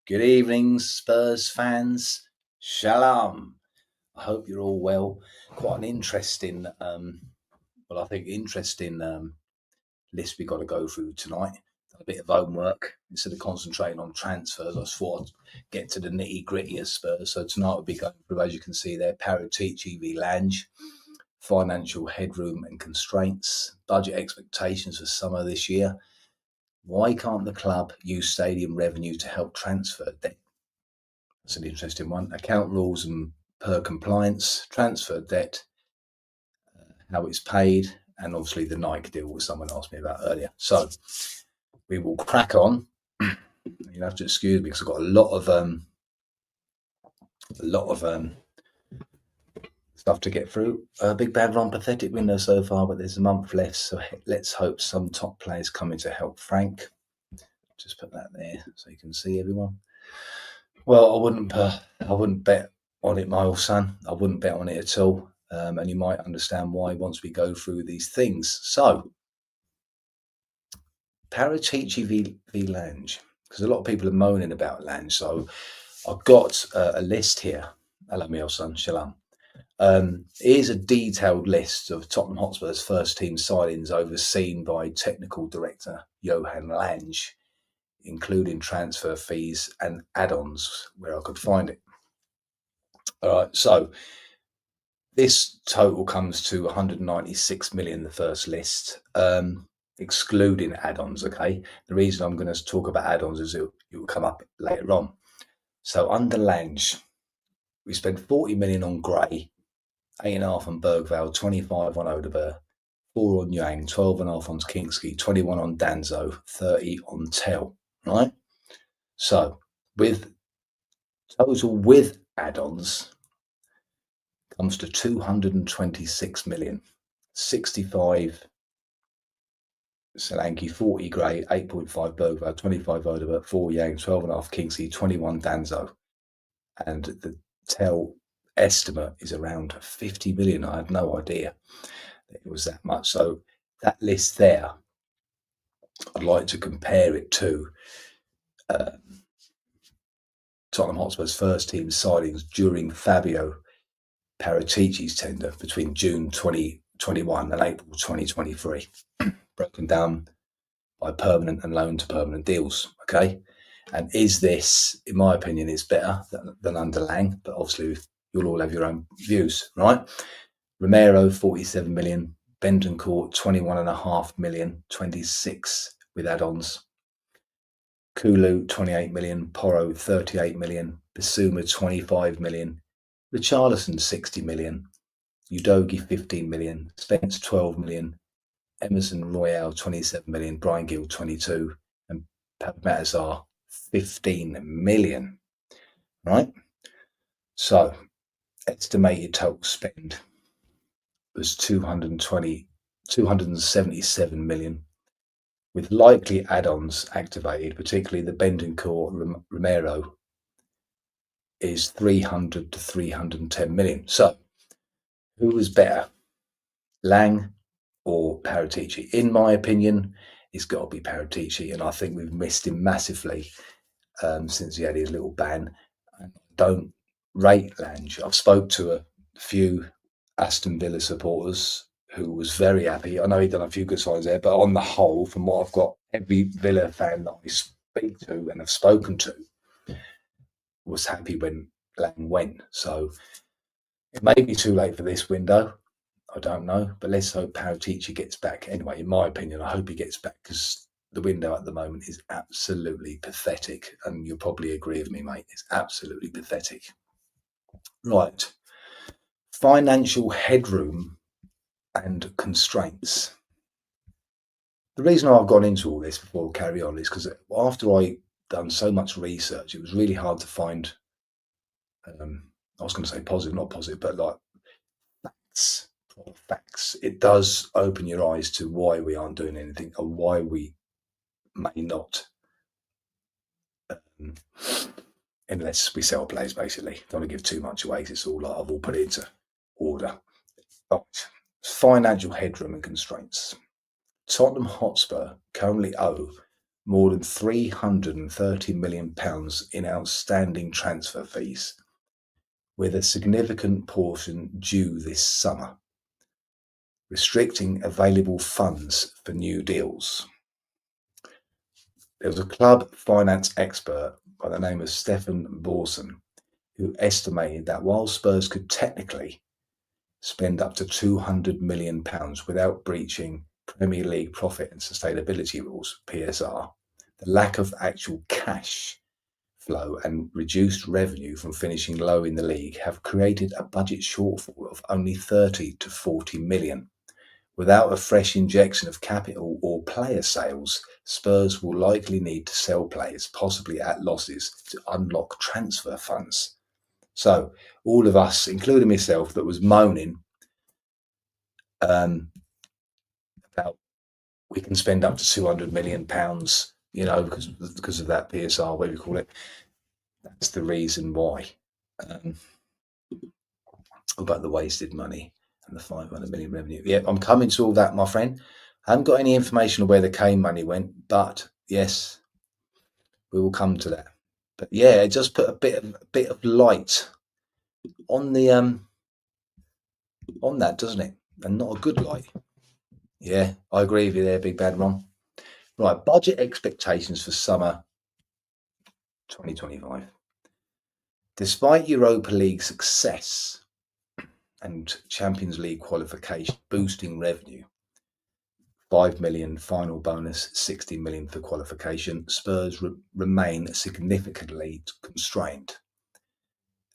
Good evening, Spurs fans. Shalom. I hope you're all well. Quite an interesting, list we got to go through tonight. A bit of homework instead of concentrating on transfers. I thought I'd get to the nitty gritty of Spurs. So tonight we'll be going through, as you can see there, Paratici v Lange, financial headroom and constraints, budget expectations for summer this year. Why can't the club use stadium revenue to help transfer debt? That's an interesting one. Account rules and per compliance, transfer debt, how it's paid, and obviously the Nike deal, which someone asked me about earlier. So we will crack on. You have to excuse me because I've got a lot of stuff to get through. Big Bad Ron, pathetic window so far, but there's a month left, so let's hope some top players come in to help Frank. Just put that there so you can see everyone. Well, I wouldn't bet on it, my old son. I wouldn't bet on it at all. And you might understand why once we go through these things. So, Paratici v Lange, because a lot of people are moaning about Lange. So, I've got a list here. Hello, my old son. Shalom. Here's a detailed list of Tottenham Hotspur's first team signings overseen by technical director Johan Lange, including transfer fees and add-ons where I could find it. All right, so this total comes to 196 million, the first list, excluding add-ons, okay? The reason I'm going to talk about add-ons is it will come up later on. So under Lange, we spent 40 million on Gray, 8.5 on Bergvall, 25 on Odeberg, 4 on Yang, 12.5 on Kingsley, 21 on Danzo, 30 on Tell, right? So with add-ons comes to 226 million, 65 Solanke, 40 Gray, 8.5 Bergvall, 25 Odeberg, 4 Yang, 12.5 Kingsley, 21 Danzo, and the Tell estimate is around 50 million. I had no idea that it was that much. So that list there, I'd like to compare it to Tottenham Hotspur's first team signings during Fabio Paratici's tender between June 2021 and April 2023, broken down by permanent and loan to permanent deals. Okay, and is this, in my opinion, is better than under Lange, but obviously you'll all have your own views, right? Romero 47 million, Bentoncourt 21.5 million, 26 with add-ons. Kulu 28 million, Porro 38 million, Bissouma 25 million, Richarlison 60 million, Udogi 15 million, Spence 12 million, Emerson Royale 27 million, Brian Gill 22, and Matazar 15 million. Right? So estimated total spend was 277 million, with likely add-ons activated, particularly the Bentoncourt Romero, is 300 to 310 million. So who was better, Lange or Paratici? In my opinion, it's got to be Paratici, and I think we've missed him massively since he had his little ban. I don't rate Lange. I've spoke to a few Aston Villa supporters who was very happy. I know he'd done a few good signs there, but on the whole, from what I've got, every Villa fan that I speak to and have spoken to was happy when Lange went. So it may be too late for this window. I don't know, but let's hope Paratici gets back. Anyway, in my opinion, I hope he gets back because the window at the moment is absolutely pathetic. And you'll probably agree with me, mate. It's absolutely pathetic. Right. Financial headroom and constraints. The reason I've gone into all this before I carry on is because after I done so much research, it was really hard to find, I was going to say positive, not positive, but like facts. It does open your eyes to why we aren't doing anything or why we may not, unless we sell players, basically. Don't want to give too much away because it's all like I've all put it into order. But financial headroom and constraints. Tottenham Hotspur currently owe more than £330 million in outstanding transfer fees, with a significant portion due this summer, restricting available funds for new deals. There was a club finance expert by the name of Stefan Borson who estimated that while Spurs could technically spend up to £200 million without breaching Premier League profit and sustainability rules, PSR, the lack of actual cash flow and reduced revenue from finishing low in the league have created a budget shortfall of only 30 to 40 million. Without a fresh injection of capital or player sales, Spurs will likely need to sell players, possibly at losses, to unlock transfer funds. So all of us, including myself, that was moaning about we can spend up to £200 million, because of that PSR, whatever you call it. That's the reason why. About the wasted money and the 500 million revenue. Yeah, I'm coming to all that, my friend. I haven't got any information of where the Kane money went, but yes, we will come to that. But yeah, it just put a bit of light on the on that, doesn't it? And not a good light. Yeah, I agree with you there, Big Bad Ron. Right, budget expectations for summer 2025. Despite Europa League success and Champions League qualification boosting revenue, 5 million final bonus, 60 million for qualification, Spurs remain significantly constrained.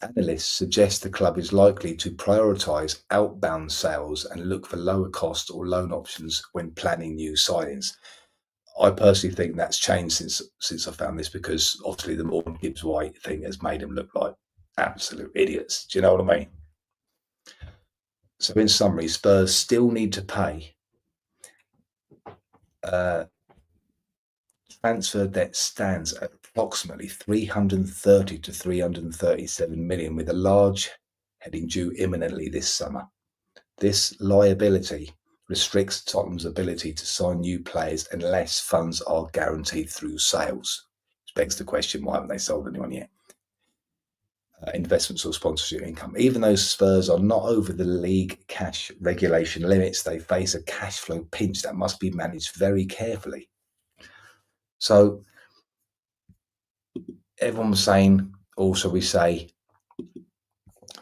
Analysts suggest the club is likely to prioritise outbound sales and look for lower cost or loan options when planning new signings. I personally think that's changed since I found this, because obviously the Morgan Gibbs White thing has made them look like absolute idiots. Do you know what I mean? So in summary, Spurs still need to pay transfer debt stands at approximately 330 to 337 million, with a large heading due imminently this summer. This liability restricts Tottenham's ability to sign new players unless funds are guaranteed through sales. Which begs the question, why haven't they sold anyone yet? Investments or sponsorship income. Even though Spurs are not over the league cash regulation limits, they face a cash flow pinch that must be managed very carefully. So everyone was saying, also we say,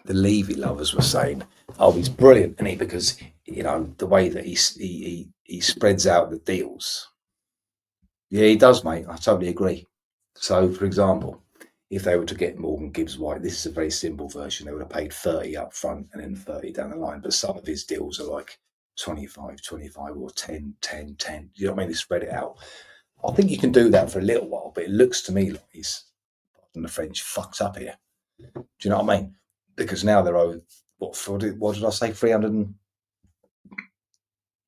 the Levy lovers were saying, oh, he's brilliant, isn't he? Because, the way that he spreads out the deals. Yeah, he does, mate. I totally agree. So, for example, if they were to get Morgan Gibbs White, this is a very simple version. They would have paid 30 up front and then 30 down the line. But some of his deals are like 25, 25 or 10, 10, 10. You know what I mean? They spread it out. I think you can do that for a little while, but it looks to me like he's, pardon the French, fucked up here. Do you know what I mean? Because now they're over, what did I say?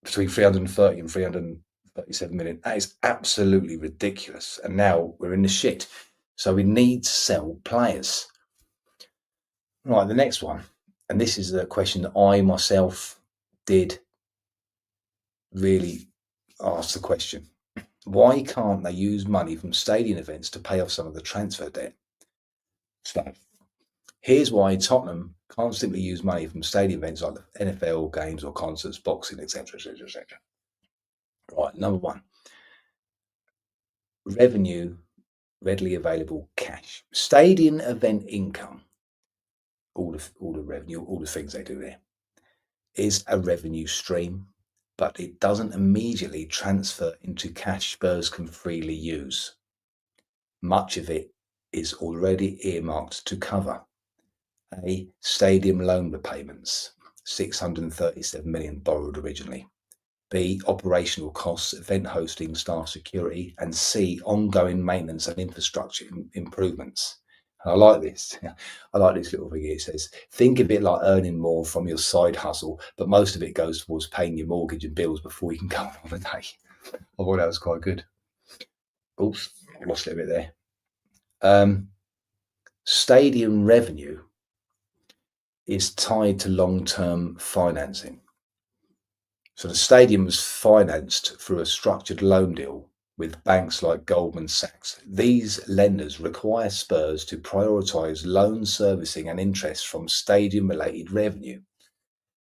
Between 330 and 337 million. That is absolutely ridiculous. And now we're in the shit. So we need to sell players. Right, the next one. And this is a question that I myself did really ask the question. Why can't they use money from stadium events to pay off some of the transfer debt? So here's why Tottenham can't simply use money from stadium events like the NFL games or concerts, boxing, etc., etc., etc. Right, number one, revenue, readily available cash. Stadium event income, all the revenue, all the things they do there, is a revenue stream, but it doesn't immediately transfer into cash Spurs can freely use. Much of it is already earmarked to cover A, stadium loan repayments, 637 million borrowed originally. B, operational costs, event hosting, staff security, and C, ongoing maintenance and infrastructure improvements. And I like this. I like this little thing here. It says, think of it like earning more from your side hustle, but most of it goes towards paying your mortgage and bills before you can go on holiday. I thought that was quite good. Oops, I lost a little bit there. Stadium revenue is tied to long-term financing. So the stadium was financed through a structured loan deal with banks like Goldman Sachs. These lenders require Spurs to prioritise loan servicing and interest from stadium related revenue.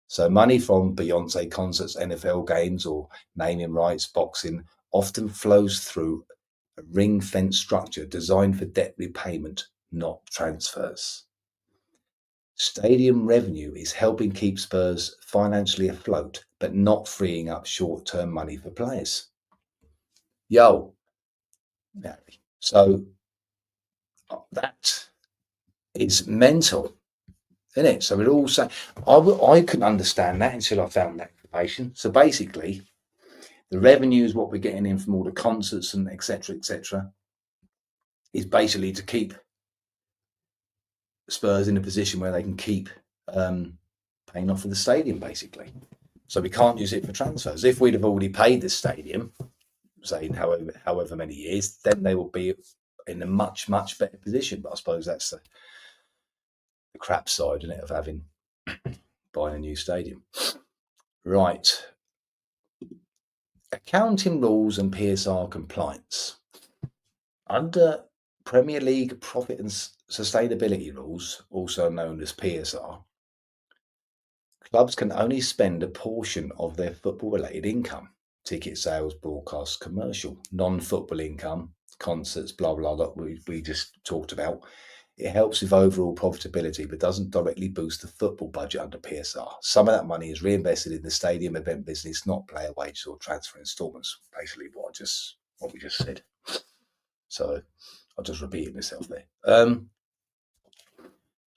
So, money from Beyonce concerts, NFL games, or naming rights, boxing often flows through a ring fence structure designed for debt repayment, not transfers. Stadium revenue is helping keep Spurs financially afloat, but not freeing up short term money for players. Yo, so that is mental, isn't it? So we're all saying, I couldn't understand that until I found that information. So basically, the revenue is what we're getting in from all the concerts and etc. Is basically to keep Spurs in a position where they can keep paying off for the stadium, basically. So we can't use it for transfers. If we'd have already paid this stadium, say in however many years, then they will be in a much better position. But I suppose that's the crap side, isn't it, of having buying a new stadium. Right. Accounting rules and PSR compliance. Under Premier League profit and sustainability rules, also known as PSR, clubs can only spend a portion of their football-related income, ticket sales, broadcast, commercial, non-football income, concerts, blah, blah, blah, we just talked about. It helps with overall profitability, but doesn't directly boost the football budget under PSR. Some of that money is reinvested in the stadium event business, not player wages or transfer instalments. Basically, what we just said. So I'll just repeat myself there.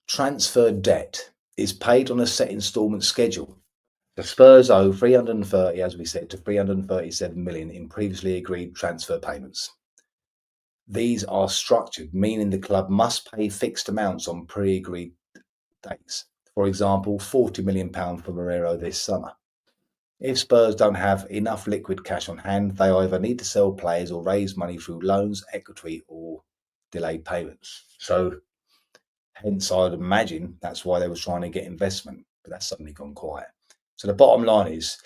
Transfer debt is paid on a set instalment schedule. The Spurs owe 330, as we said, to 337 million in previously agreed transfer payments. These are structured, meaning the club must pay fixed amounts on pre-agreed dates. For example, £40 million for Moreira this summer. If Spurs don't have enough liquid cash on hand, they either need to sell players or raise money through loans, equity, or delayed payments. So, hence, I'd imagine that's why they were trying to get investment, but that's suddenly gone quiet. So the bottom line is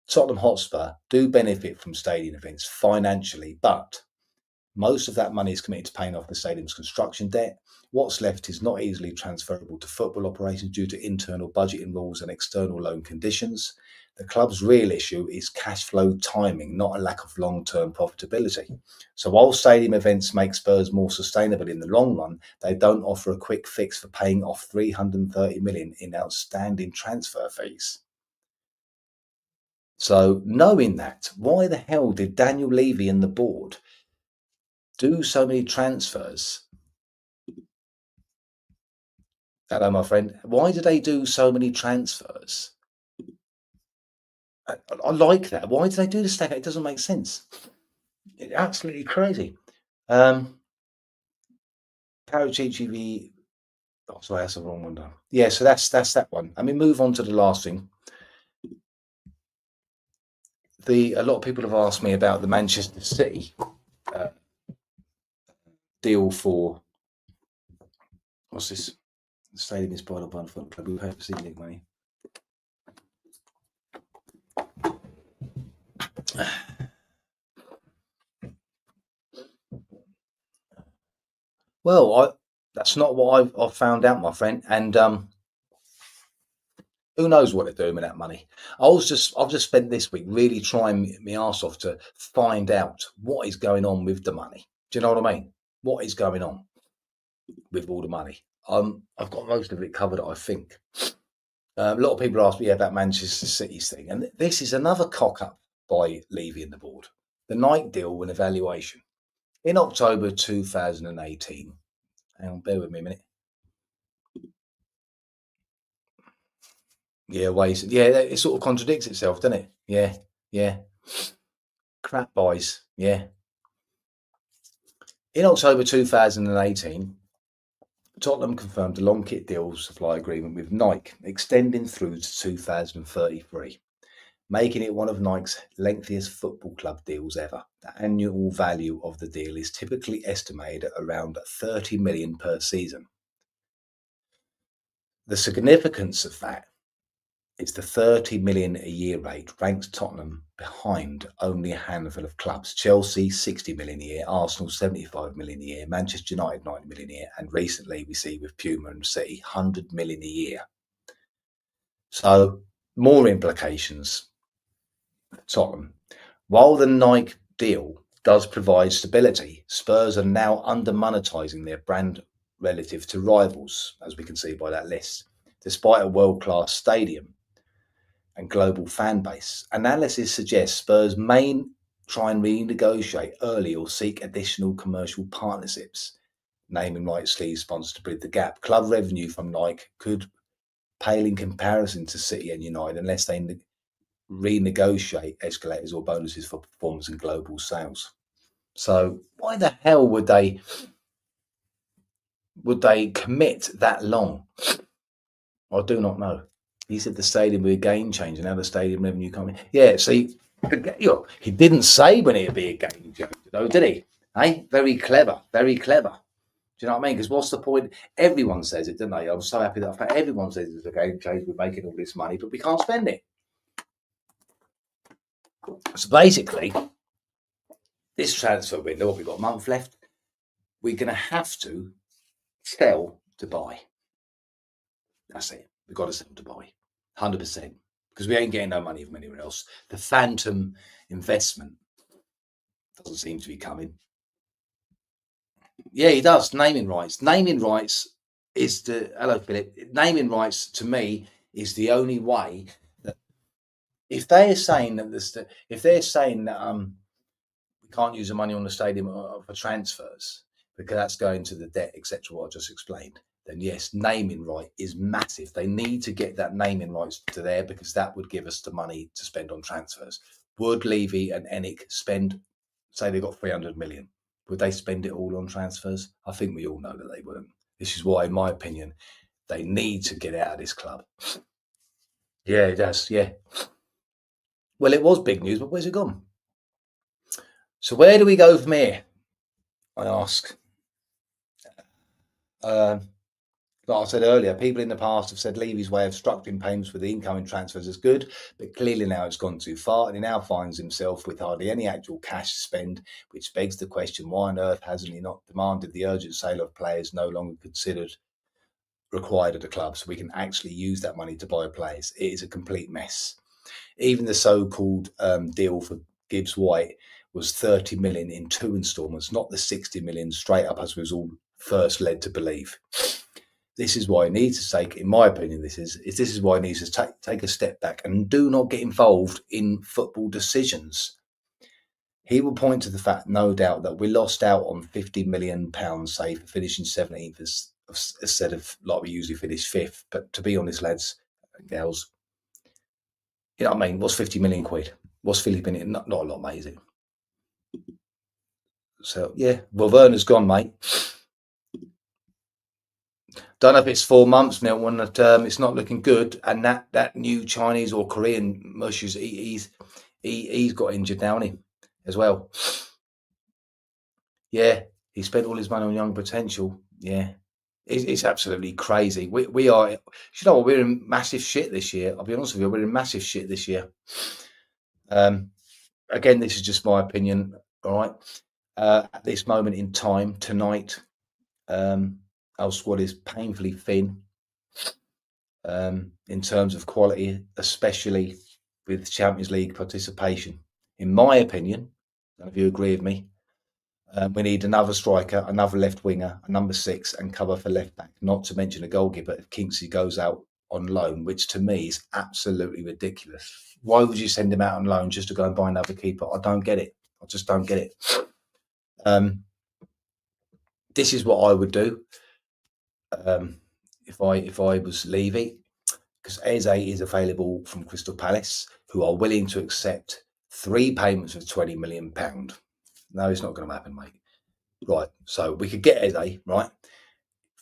Tottenham Hotspur do benefit from stadium events financially, but most of that money is committed to paying off the stadium's construction debt. What's left is not easily transferable to football operations due to internal budgeting rules and external loan conditions. The club's real issue is cash flow timing, not a lack of long-term profitability. So while stadium events make Spurs more sustainable in the long run, they don't offer a quick fix for paying off 330 million in outstanding transfer fees. So knowing that, why the hell did Daniel Levy and the board do so many transfers? Hello, my friend. Why do they do so many transfers? I like that. Why do they do the stack? It doesn't make sense. It's absolutely crazy. Paratici v. Oh, sorry, that's the wrong one. Done. Yeah, so that's that one. I mean, move on to the last thing. A lot of people have asked me about the Manchester City deal for what's this? The stadium is bought up by the football club. We pay for season league money. Well, that's not what I've found out, my friend. And who knows what they're doing with that money? I've just spent this week really trying my arse off to find out what is going on with the money. Do you know what I mean? What is going on with all the money? I've got most of it covered, I think. A lot of people ask me about Manchester City's thing, and this is another cock up by Levy and the board. The Nike deal and evaluation. In October 2018, hang on, bear with me a minute. Yeah, it sort of contradicts itself, doesn't it? Yeah. Crap buys, yeah. In October 2018, Tottenham confirmed a long kit deal supply agreement with Nike, extending through to 2033, making it one of Nike's lengthiest football club deals ever. The annual value of the deal is typically estimated at around 30 million per season. The significance of that It's the 30 million a year rate ranks Tottenham behind only a handful of clubs. Chelsea, 60 million a year, Arsenal, 75 million a year, Manchester United, 90 million a year, and recently we see with Puma and City, 100 million a year. So more implications for Tottenham. While the Nike deal does provide stability, Spurs are now under monetising their brand relative to rivals, as we can see by that list, despite a world-class stadium and global fan base. Analysis suggests Spurs may try and renegotiate early or seek additional commercial partnerships, naming rights, sleeve sponsors to bridge the gap. Club revenue from Nike could pale in comparison to City and United unless they renegotiate escalators or bonuses for performance and global sales. So why the hell would they commit that long? I do not know. He said the stadium would be a game changer. Now the stadium revenue coming. Yeah, see, he didn't say when it'd be a game changer, though, did he? Hey, very clever, very clever. Do you know what I mean? Because what's the point? Everyone says it, don't they? I'm so happy that everyone says it's a game changer. We're making all this money, but we can't spend it. So basically, this transfer window, we've got a month left. We're going to have to sell to buy. That's it. We've got to sell to buy, 100%, because we ain't getting no money from anywhere else. The phantom investment doesn't seem to be coming. Yeah, he does. Naming rights. Naming rights is hello, Philip. Naming rights to me is the only way that if they're saying that we can't use the money on the stadium for transfers because that's going to the debt, etc. What I just explained. Then yes, naming right is massive. They need to get that naming rights to there because that would give us the money to spend on transfers. Would Levy and Enick spend, say they got 300 million, would they spend it all on transfers? I think we all know that they wouldn't. This is why, in my opinion, they need to get out of this club. Yeah, it does, yeah. Well, it was big news, but where's it gone? So where do we go from here? I ask. Like I said earlier, people in the past have said Levy's way of structuring payments for the incoming transfers is good, but clearly now it's gone too far, and he now finds himself with hardly any actual cash to spend, which begs the question, why on earth hasn't he not demanded the urgent sale of players no longer considered required at the club so we can actually use that money to buy players? It is a complete mess. Even the so-called deal for Gibbs White was 30 million in 2 instalments, not the 60 million straight up as we was all first led to believe. This is why he needs to take, in my opinion, this is why he needs to take a step back and do not get involved in football decisions. He will point to the fact, no doubt, that we lost out on £50 million, say, for finishing 17th instead of like we usually finish 5th. But to be honest, lads and girls, you know what I mean? What's 50 million quid? What's 50 million? Not a lot, mate, is it? So, yeah. Well, Werner's gone, mate. Don't know if it's 4 months, Milton, that it's not looking good. And that new Chinese or Korean mushes, he's got injured now, hasn't he, as well? Yeah, he spent all his money on young potential. Yeah, it's absolutely crazy. We are, you know what, we're in massive shit this year. I'll be honest with you, we're in massive shit this year. Again, this is just my opinion, all right? At this moment in time, tonight, our squad is painfully thin in terms of quality, especially with Champions League participation. In my opinion, none of you agree with me, we need another striker, another left winger, a number 6, and cover for left back, not to mention a goalkeeper if Kingsley goes out on loan, which to me is absolutely ridiculous. Why would you send him out on loan just to go and buy another keeper? I don't get it. I just don't get it. This is what I would do if I was Levy, because Eze is available from Crystal Palace, who are willing to accept 3 payments of £20 million. No, it's not going to happen, mate. Right, so we could get Eze, right?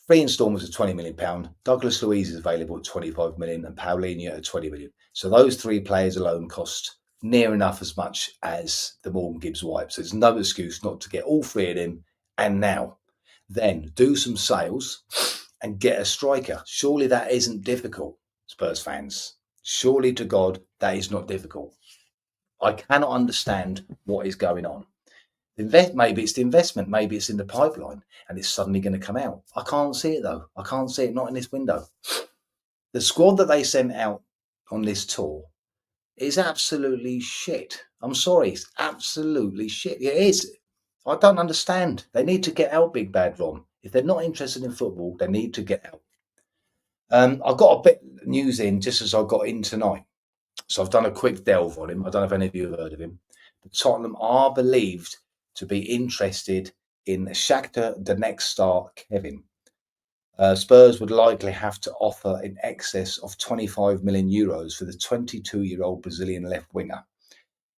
3 instalments of £20 million. Douglas Luiz is available at 25 million and Paulinho at 20 million. So those 3 players alone cost near enough as much as the Morgan Gibbs White. So there's no excuse not to get all 3 of them. And now, then do some sales and get a striker. Surely that isn't difficult, Spurs fans. Surely to God, that is not difficult. I cannot understand what is going on. Maybe it's the investment, maybe it's in the pipeline and it's suddenly going to come out. I can't see it though. I can't see it, not in this window. The squad that they sent out on this tour is absolutely shit. I'm sorry, it's absolutely shit. It is. I don't understand. They need to get out, Big Bad Ron. If they're not interested in football, they need to get out. I got a bit of news in just as I got in tonight. So I've done a quick delve on him. I don't know if any of you have heard of him. But Tottenham are believed to be interested in Shakhtar Donetsk star Kevin. Spurs would likely have to offer in excess of 25 million euros for the 22-year-old Brazilian left winger.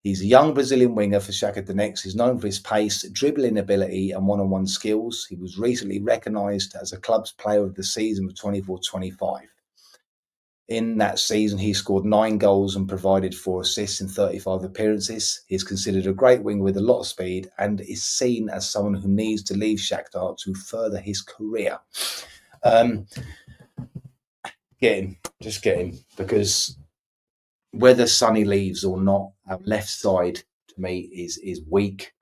He's a young Brazilian winger for Shakhtar Donetsk. He's known for his pace, dribbling ability, and one-on-one skills. He was recently recognised as a club's player of the season of 24-25. In that season, he scored 9 goals and provided 4 assists in 35 appearances. He is considered a great winger with a lot of speed and is seen as someone who needs to leave Shakhtar to further his career. Just get him, because whether Sonny leaves or not, our left side to me is weak.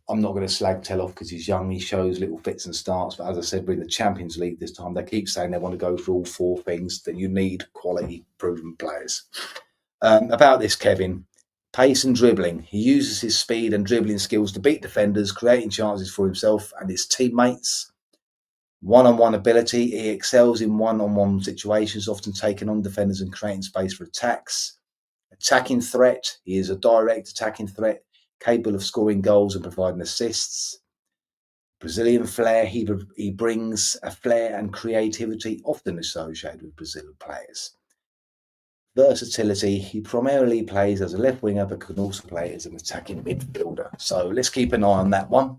I'm not going to slag Tell off because he's young. He shows little fits and starts. But as I said, we're in the Champions League this time. They keep saying they want to go through all 4 things. Then you need quality, proven players. About this, Kevin, pace and dribbling. He uses his speed and dribbling skills to beat defenders, creating chances for himself and his teammates. One-on-one ability. He excels in one-on-one situations, often taking on defenders and creating space for attacks. Attacking threat. He is a direct attacking threat, capable of scoring goals and providing assists. Brazilian flair. He brings a flair and creativity often associated with Brazilian players. Versatility. He primarily plays as a left winger, but can also play as an attacking midfielder. So let's keep an eye on that one.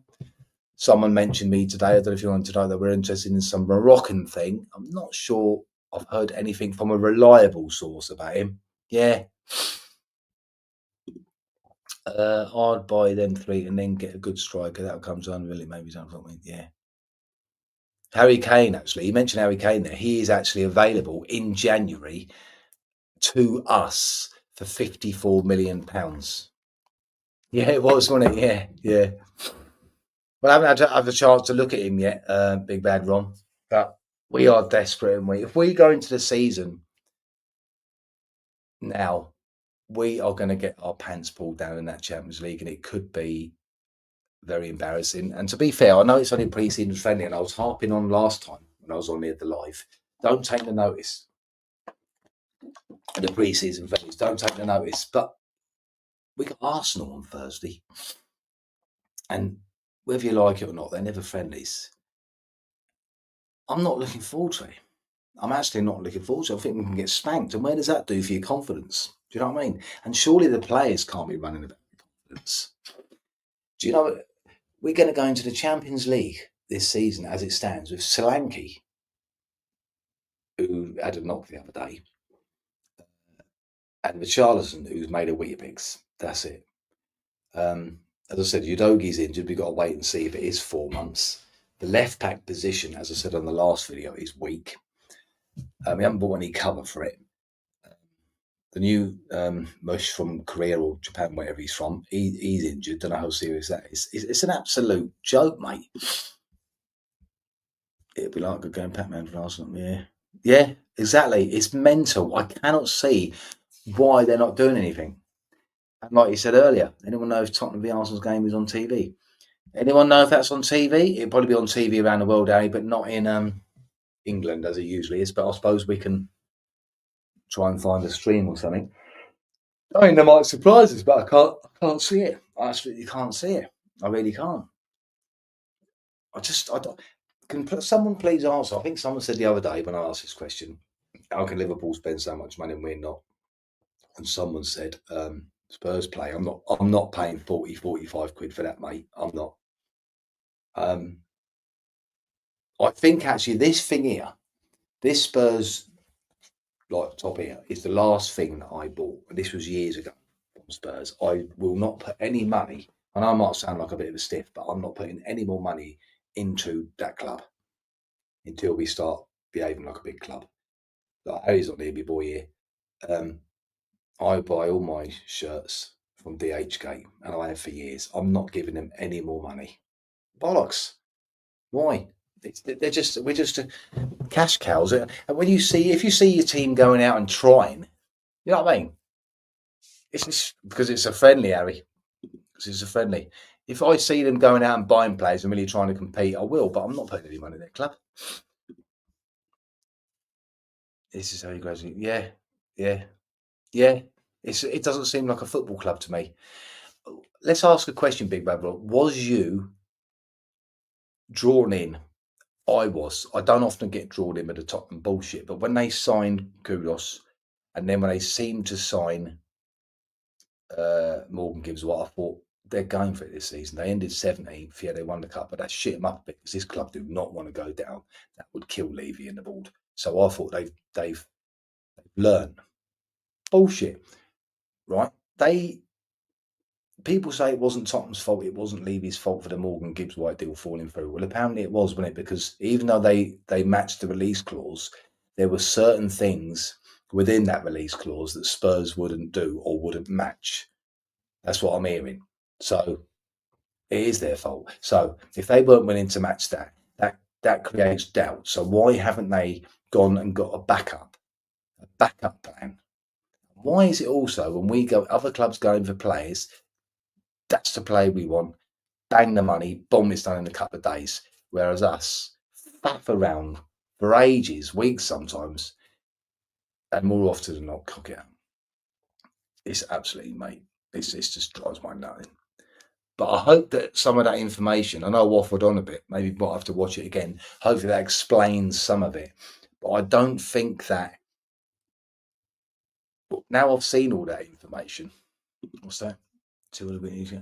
Someone mentioned me today, I don't know if you want to know, that we're interested in some Moroccan thing. I'm not sure I've heard anything from a reliable source about him. Yeah. I'd buy them 3 and then get a good striker. That comes on really, maybe something. Yeah. Harry Kane, actually. You mentioned Harry Kane there. He is actually available in January to us for £54 million. Yeah, it was, wasn't it? Yeah. Well, I haven't had a chance to look at him yet, Big Bad Ron. But we are desperate, and if we go into the season now, we are going to get our pants pulled down in that Champions League, and it could be very embarrassing. And to be fair, I know it's only pre-season friendly, and I was harping on last time when I was on the live. Don't take the notice. The pre-season friendlies, don't take the notice. But we got Arsenal on Thursday, and whether you like it or not, they're never friendlies. I'm not looking forward to it. I'm actually not looking forward to it. I think we can get spanked. And where does that do for your confidence? Do you know what I mean? And surely the players can't be running about confidence. Do you know, we're going to go into the Champions League this season as it stands with Solanke, who had a knock the other day, and Richarlison, who's made a Weetabix. That's it. As I said, Udogi's injured. We've got to wait and see if it is 4 months. The left back position, as I said on the last video, is weak. We haven't bought any cover for it. The new Mush from Korea or Japan, wherever he's from, he's injured. Don't know how serious that is. It's an absolute joke, mate. It'd be like a going Pac-Man for Arsenal. Yeah, exactly. It's mental. I cannot see why they're not doing anything. And like you said earlier, anyone know if Tottenham v Arsenal's game is on TV? Anyone know if that's on TV? It'd probably be on TV around the world, but not in England as it usually is. But I suppose we can try and find a stream or something. I mean, they might surprise us, but I can't see it. I absolutely can't see it. I really can't. I don't. Can someone please answer? I think someone said the other day when I asked this question, how can Liverpool spend so much money and we're not? And someone said, Spurs play. I'm not paying 40, 45 quid for that, mate. I'm not. I think actually this thing here, this Spurs like top here, is the last thing that I bought. This was years ago from Spurs. I will not put any money, and I might sound like a bit of a stiff, but I'm not putting any more money into that club until we start behaving like a big club. Like, Harry's not near me boy here. I buy all my shirts from DHgate, and I have for years. I'm not giving them any more money. Bollocks. Why? We're just cash cows. And when if you see your team going out and trying, you know what I mean? It's just because it's a friendly, Harry. Because it's a friendly. If I see them going out and buying players and really trying to compete, I will. But I'm not putting any money in their club. This is how you gradually. Yeah, yeah, yeah. It doesn't seem like a football club to me. Let's ask a question, Big Bad Rob. Was you drawn in? I was. I don't often get drawn in with the Tottenham bullshit, but when they signed Kudos, and then when they seemed to sign Morgan Gibbs White, I thought they're going for it this season. They ended 17th. Yeah, they won the cup, but that shit them up a bit because this club do not want to go down. That would kill Levy in the board. So I thought they've learned bullshit, right? People say it wasn't Tottenham's fault. It wasn't Levy's fault for the Morgan Gibbs White deal falling through. Well, apparently it was, wasn't it? Because even though they matched the release clause, there were certain things within that release clause that Spurs wouldn't do or wouldn't match. That's what I'm hearing. So it is their fault. So if they weren't willing to match that creates doubt. So why haven't they gone and got a backup plan? Why is it also when we go, other clubs going for players, that's the play we want, bang the money, boom, it's done in a couple of days. Whereas us, faff around for ages, weeks sometimes, and more often than not, cock it out. It's absolutely, mate, it just drives my nutting. But I hope that some of that information, I know I waffled on a bit, maybe we'll have to watch it again. Hopefully that explains some of it. But I don't think that, now I've seen all that information. What's that? 200 bit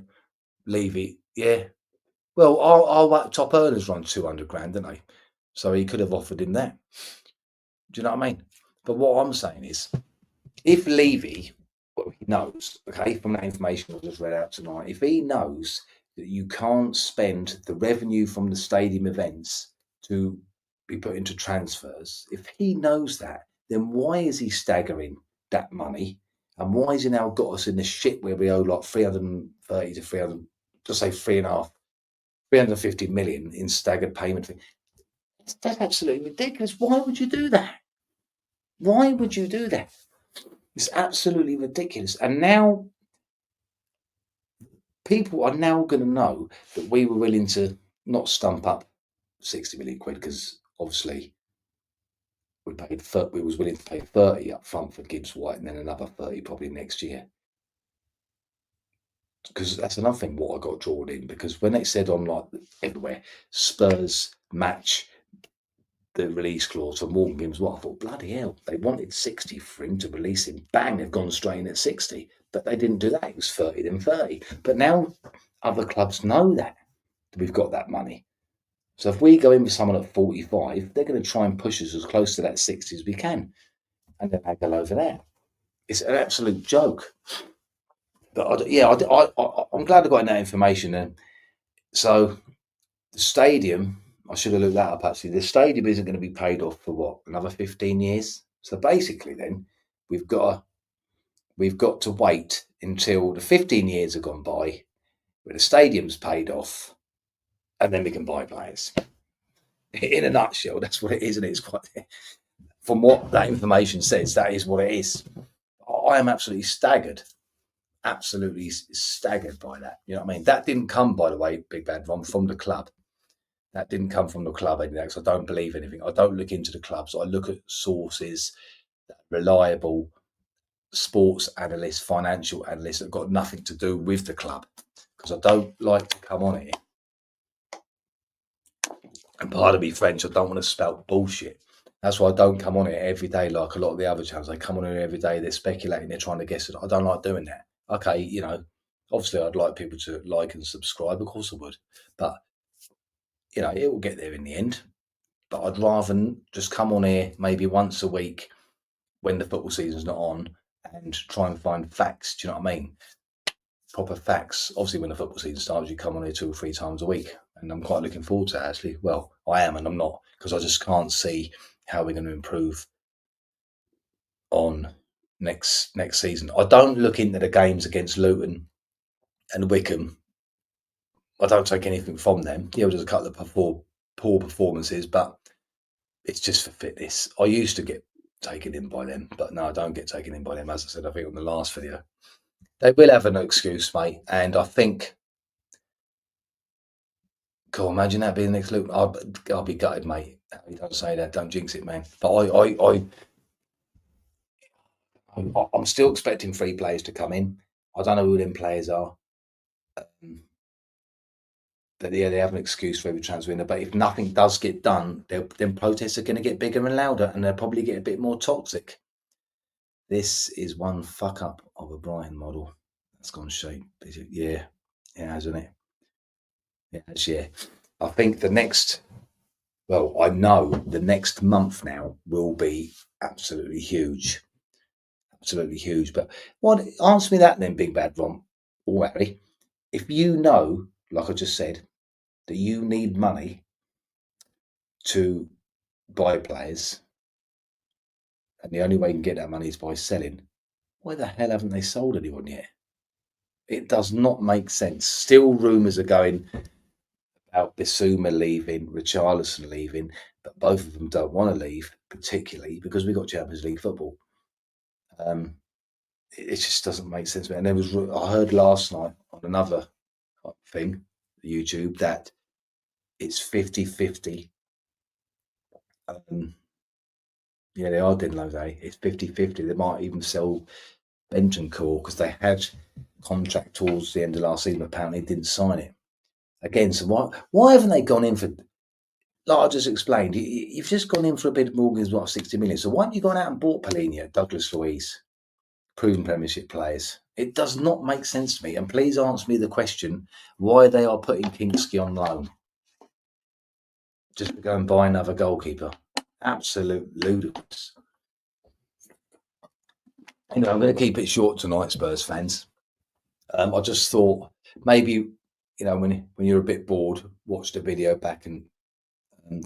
Levy, yeah. Well, our top earners run 200 grand, don't they? So he could have offered him that. Do you know what I mean? But what I'm saying is, if Levy, well, he knows, okay, from that information I just read out tonight, if he knows that you can't spend the revenue from the stadium events to be put into transfers, if he knows that, then why is he staggering that money? And why has he now got us in the shit where we owe like 330 to 300, just say 350 million in staggered payment? That's absolutely ridiculous. Why would you do that? Why would you do that? It's absolutely ridiculous. And now people are now going to know that we were willing to not stump up 60 million quid because obviously we was willing to pay 30 up front for Gibbs White and then another 30 probably next year. Because that's another thing what I got drawn in, because when they said on like everywhere Spurs match the release clause for Morgan Gibbs White, I thought, bloody hell, they wanted 60 for him to release him. Bang, they've gone straight in at 60. But they didn't do that. It was 30 then 30. But now other clubs know that we've got that money. So if we go in with someone at 45, they're going to try and push us as close to that 60 as we can. And then they go over there. It's an absolute joke. But I'm glad I got that information. And so the stadium, I should have looked that up actually. The stadium isn't going to be paid off for what, another 15 years? So basically then we've got to wait until the 15 years have gone by, where the stadium's paid off, and then we can buy players. In a nutshell, that's what it is, and it's quite. From what that information says, that is what it is. I am absolutely staggered by that. You know what I mean? That didn't come, by the way, Big Bad Ron, from the club. That didn't come from the club, because I don't believe anything. I don't look into the clubs. I look at sources, reliable sports analysts, financial analysts that got nothing to do with the club, because I don't like to come on here. And pardon me, French, I don't want to spout bullshit. That's why I don't come on it every day like a lot of the other channels. They come on here every day, they're speculating, they're trying to guess it. I don't like doing that. Okay, obviously I'd like people to like and subscribe, of course I would. But, it will get there in the end. But I'd rather just come on here maybe once a week when the football season's not on and try and find facts. Do you know what I mean? Proper facts. Obviously, when the football season starts, you come on here 2 or 3 times a week. And I'm quite looking forward to it, actually. Well, I am and I'm not, because I just can't see how we're going to improve on next season. I don't look into the games against Luton and Wickham. I don't take anything from them. Yeah, there's a couple of poor performances, but it's just for fitness. I used to get taken in by them, but no, I don't get taken in by them. As I said, I think on the last video, they will have an excuse, mate. And I think, God, imagine that being the next Luton. I'll be gutted, mate. You don't say that. Don't jinx it, man. But I'm still expecting 3 players to come in. I don't know who them players are. But yeah, they have an excuse for every transfer window. But if nothing does get done, then protests are going to get bigger and louder, and they'll probably get a bit more toxic. This is one fuck up of a Brighton model. That's gone shape. Yeah, it has, isn't it? It has, yeah. I think the next, well, I know the next month now will be absolutely huge. Absolutely huge. But what, answer me that then, Big Bad Rom or Harry. If you know, like I just said, that you need money to buy players, and the only way you can get that money is by selling, why the hell haven't they sold anyone yet? It does not make sense. Still, rumours are going about Bissouma leaving, Richarlison leaving, but both of them don't want to leave, particularly because we've got Champions League football. It just doesn't make sense. And there was, I heard last night on another thing, YouTube, that it's 50-50. Yeah, they are doing those, eh? It's 50-50. They might even sell Bentancur because they had contract towards the end of last season, apparently didn't sign it. Again, so why haven't they gone in for, like I just explained, you've just gone in for a bid of Morgan's, what, 60 million. So why haven't you gone out and bought Palhinha, Douglas Luiz, proven Premiership players? It does not make sense to me. And please answer me the question why they are putting Kinksky on loan. Just to go and buy another goalkeeper. Absolute ludicrous. I'm going to keep it short tonight, Spurs fans. I just thought maybe, when you're a bit bored, watch the video back and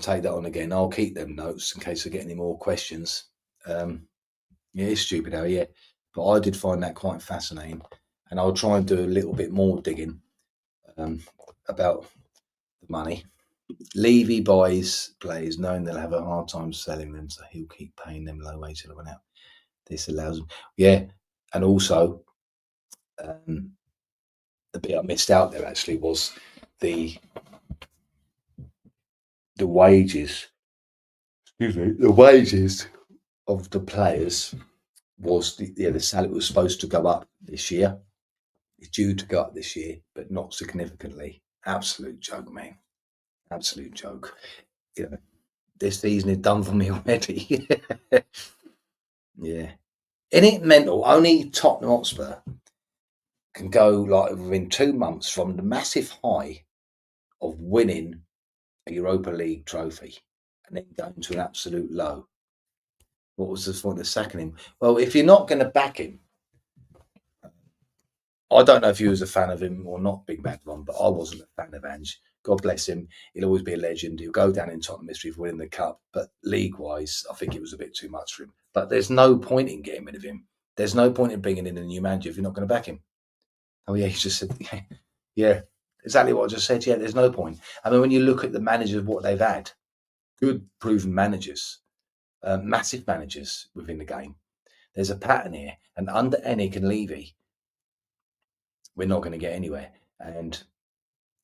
take that on again. I'll keep them notes in case I get any more questions. Yeah, it's stupid, yeah. But I did find that quite fascinating, and I'll try and do a little bit more digging about the money. Levy buys players knowing they'll have a hard time selling them, so he'll keep paying them low wage till they run out. This allows them, yeah, and also the bit I missed out there actually was the wages. Excuse me, the wages of the players was the salary was supposed to go up this year. It's due to go up this year, but not significantly. Absolute joke, man. Absolute joke. This season is done for me already. Yeah. Isn't it mental? Only Tottenham Hotspur can go like within 2 months from the massive high of winning a Europa League trophy and then going to an absolute low. What was the point of sacking him? Well, if you're not going to back him, I don't know if you was a fan of him or not, Big Bad Ron, but I wasn't a fan of Ange. God bless him. He'll always be a legend. He'll go down in Tottenham history for winning the cup. But league-wise, I think it was a bit too much for him. But there's no point in getting rid of him. There's no point in bringing in a new manager if you're not going to back him. Oh, yeah, he just said, yeah, exactly what I just said. Yeah, there's no point. I mean, when you look at the managers, what they've had, good, proven managers, massive managers within the game. There's a pattern here. And under Ennick and Levy, we're not going to get anywhere. And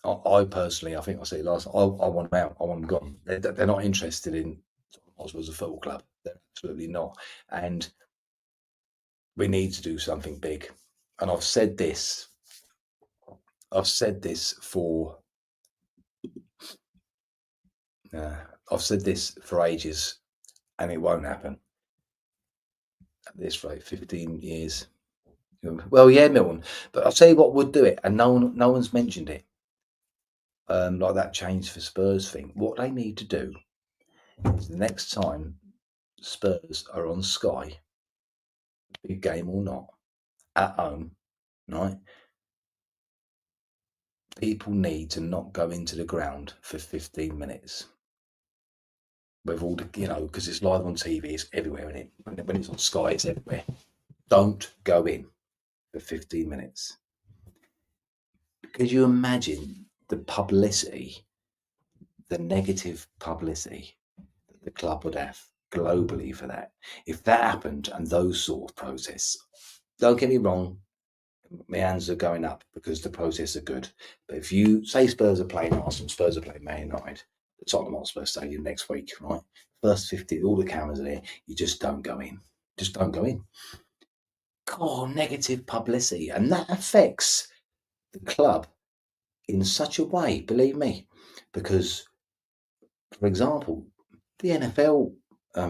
I personally, I think I said it last. I want them out. I want them gone. They're not interested in Hotspur as a football club. They're absolutely not. And we need to do something big. And I've said this. I've said this for. I've said this for ages, and it won't happen. At this rate, 15 years. Well, yeah, Milton. But I'll tell you what would do it, and no one's mentioned it. Like that change for Spurs thing. What they need to do is the next time Spurs are on Sky, big game or not, at home, right? People need to not go into the ground for 15 minutes. with all the, because it's live on TV, it's everywhere in it. When it's on Sky, it's everywhere. Don't go in for 15 minutes. Could you imagine the publicity, the negative publicity that the club would have globally for that? If that happened and those sort of protests, don't get me wrong, my hands are going up because the protests are good. But if you say Spurs are playing Arsenal, Spurs are playing Man United, the Tottenham Hotspur Stadium next week, right? First 50, all the cameras are there. You just don't go in. Just don't go in. God, negative publicity. And that affects the club in such a way, believe me. Because, for example, the NFL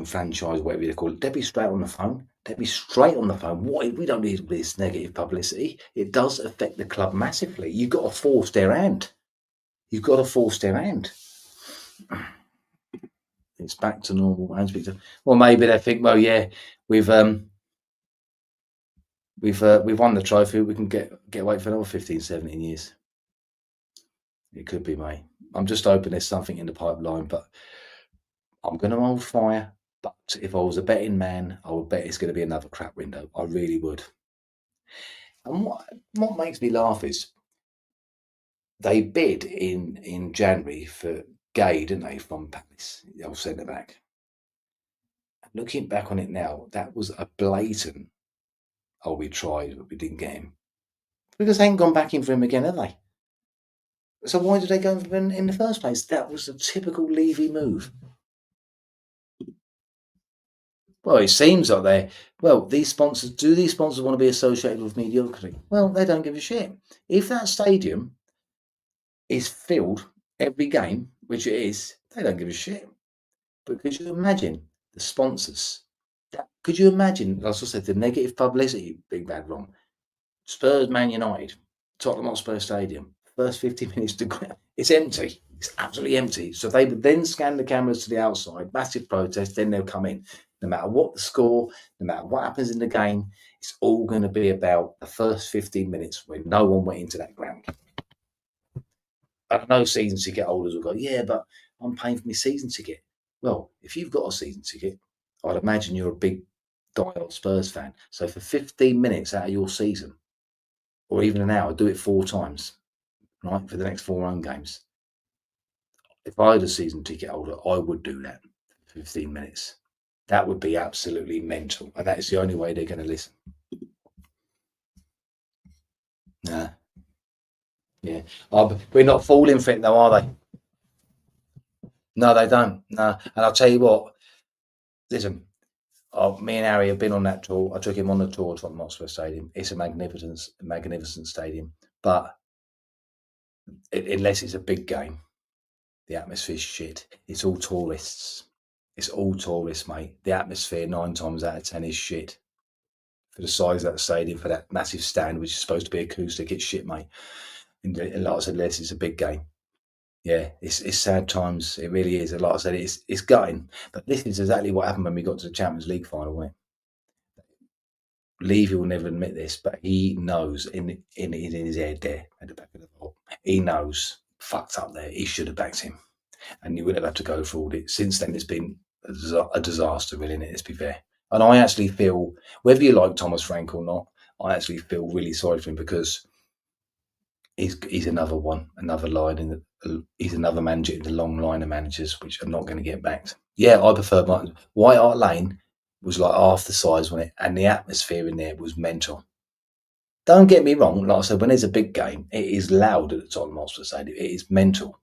franchise, whatever you call it, they'd be straight on the phone. They'd be straight on the phone. What? We don't need all this negative publicity. It does affect the club massively. You've got to force their hand. You've got to force their hand. It's back to normal. Well, maybe they think, well, yeah, we've won the trophy. We can get away for another 15, 17 years. It could be, mate. I'm just hoping there's something in the pipeline, but I'm going to hold fire. But if I was a betting man, I would bet it's going to be another crap window. I really would. And what makes me laugh is they bid in January for Gay, didn't they, from Palace, the old centre back. Looking back on it now, that was a blatant, oh, we tried, but we didn't get him. Because they ain't gone back in for him again, have they? So why did they go for him in the first place? That was a typical Levy move. Well, it seems like these sponsors want to be associated with mediocrity? Well, they don't give a shit. If that stadium is filled every game, which it is, they don't give a shit. But could you imagine the sponsors? Could you imagine, as I said, the negative publicity, big bad wrong? Spurs, Man United, Tottenham Hotspur Stadium, first 50 minutes it's empty. It's absolutely empty. So they would then scan the cameras to the outside, massive protest, then they'll come in. No matter what the score, no matter what happens in the game, it's all going to be about the first 15 minutes when no one went into that ground. I know season ticket holders will go, yeah, but I'm paying for my season ticket. Well, if you've got a season ticket, I'd imagine you're a big diehard Spurs fan. So for 15 minutes out of your season, or even an hour, do it 4 times, right, for the next 4 home games. If I had a season ticket holder, I would do that for 15 minutes. That would be absolutely mental. And that is the only way they're going to listen. Nah. Yeah. We're not falling for it, though, are they? No, they don't. No. And I'll tell you what, listen, me and Harry have been on that tour. I took him on the tour to Tottenham Hotspur Stadium. It's a magnificent stadium. But unless it's a big game, the atmosphere's shit. It's all tourists. It's all tourists, mate. The atmosphere 9 times out of 10 is shit. For the size of that stadium, for that massive stand, which is supposed to be acoustic, it's shit, mate. And like I said, unless it's a big game. Yeah, it's sad times. It really is. And like I said, it's gutting. But this is exactly what happened when we got to the Champions League final, wasn't it? Levy will never admit this, but he knows in his head there at the back of the ball, he knows fucked up there. He should have backed him, and you wouldn't have to go through all it. Since then, it's been a disaster, really. Let's be fair. And I actually feel, whether you like Thomas Frank or not, I actually feel really sorry for him because he's another one, another line in the. He's another manager in the long line of managers which are not going to get backed. Yeah, I prefer White Hart Lane was like half the size, wasn't it? And the atmosphere in there was mental. Don't get me wrong, like I said, when there's a big game, it is loud at the Tottenham Hotspur Stadium. It is mental.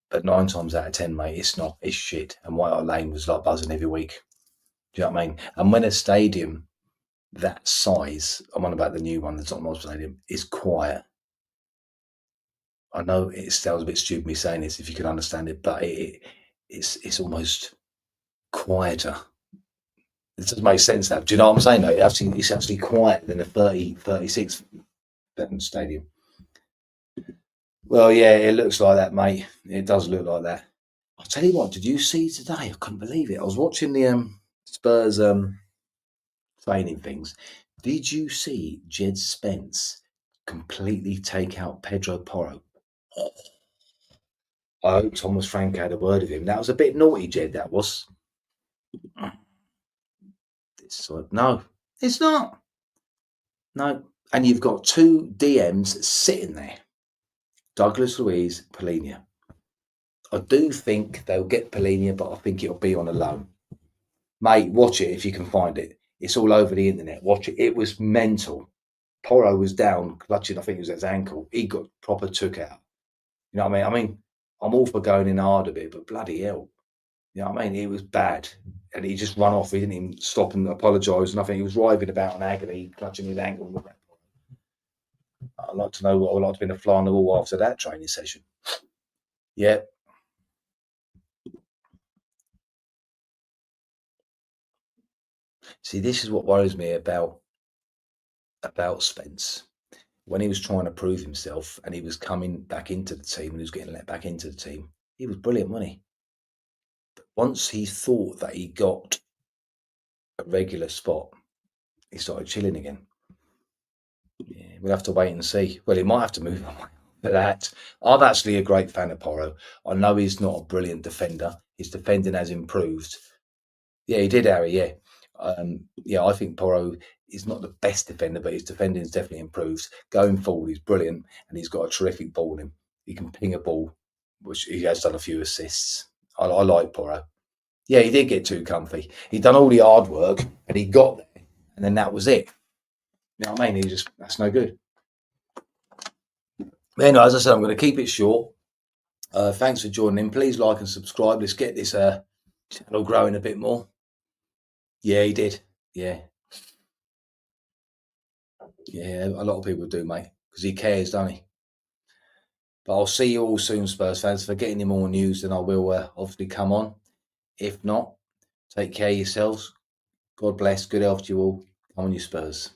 But 9 times out of 10, mate, it's not. It's shit. And White Hart Lane was like buzzing every week. Do you know what I mean? And when a stadium that size, I'm on about the new one, the Tottenham Hotspur Stadium, is quiet. I know it sounds a bit stupid me saying this if you can understand it, but it's almost quieter. It doesn't make sense now. Do you know what I'm saying? Though? It's actually quieter than a 36 stadium. Well, yeah, it looks like that, mate. It does look like that. I'll tell you what, did you see today? I couldn't believe it. I was watching the Spurs training things. Did you see Jed Spence completely take out Pedro Porro? I hope Thomas Frank had a word with him. That was a bit naughty, Jed. That was. No, it's not. No, and you've got two DMs sitting there, Douglas Luiz, Polina. I do think they'll get Polina, but I think it'll be on a loan. Mate, watch it if you can find it. It's all over the internet. Watch it. It was mental. Porro was down, clutching, I think it was his ankle. He got proper took out. You know what I mean? I'm all for going in hard a bit, but bloody hell. You know what I mean? It was bad. And he just run off. He didn't even stop and apologise. Nothing. He was writhing about in agony, clutching his ankle. I'd like to know what I'd like to be a fly on the wall after that training session. Yeah. See, this is what worries me about Spence. When he was trying to prove himself and he was coming back into the team and he was getting let back into the team, he was brilliant, wasn't he? But once he thought that he got a regular spot, he started chilling again. Yeah, we'll have to wait and see. Well, he might have to move on for that. I'm actually a great fan of Porro. I know he's not a brilliant defender. His defending has improved. Yeah, he did, Harry. Yeah. Yeah, I think Porro is not the best defender, but his defending has definitely improved. Going forward, he's brilliant and he's got a terrific ball in him. He can ping a ball, which he has done a few assists. I like Porro. Yeah, he did get too comfy. He'd done all the hard work and he got there, and then that was it. You know what I mean? That's no good. But anyway, as I said, I'm going to keep it short. Thanks for joining in. Please like and subscribe. Let's get this channel growing a bit more. Yeah, he did. Yeah. Yeah, a lot of people do, mate, because he cares, doesn't he? But I'll see you all soon, Spurs fans. For getting any more news, then I will obviously come on. If not, take care of yourselves. God bless. Good health to you all. Come on, you Spurs.